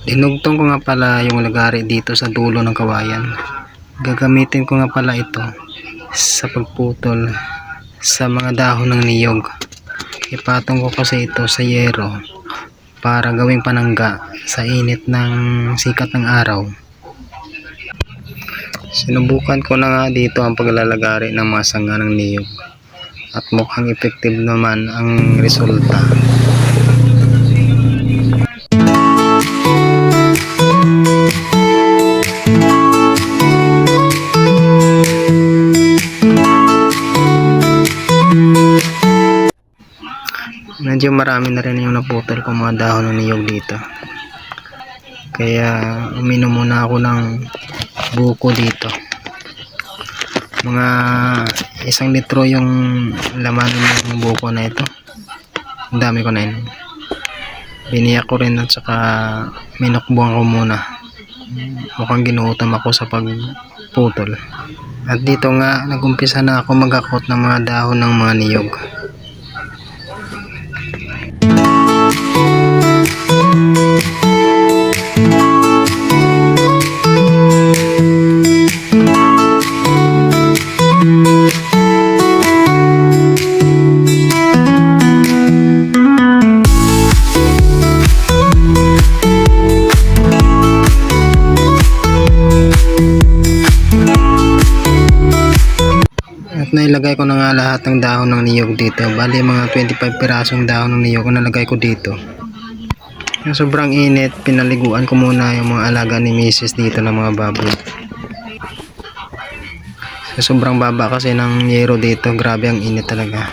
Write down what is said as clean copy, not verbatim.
Dinugtong ko nga pala yung lagari dito sa dulo ng kawayan. Gagamitin ko nga pala ito sa pagputol sa mga dahon ng niyog. Ipatong ko kasi ito sa yero para gawing panangga sa init ng sikat ng araw. Sinubukan ko na nga dito ang paglalagari ng mga sanga ng niyog at mukhang effective naman ang resulta. Medyo marami na rin yung naputol ko mga dahon ng niyog dito, kaya uminom muna ako ng buko dito. Mga 1 litro yung laman ng buko na ito. Ang dami ko na yun. Biniyak ko rin at saka minukbuhan ko muna. Mukhang ginutom ako sa pagputol. At dito nga nagumpisa na ako magakot ng mga dahon ng mga niyog. At nailagay ko na nga lahat ng dahon ng niyog dito. Bali mga 25 pirasong dahon ng niyog ang nalagay ko dito. Sobrang init, pinaliguan ko muna yung mga alaga ni Mrs. dito ng mga baboy. Sobrang baba kasi ng yero dito, grabe ang init talaga.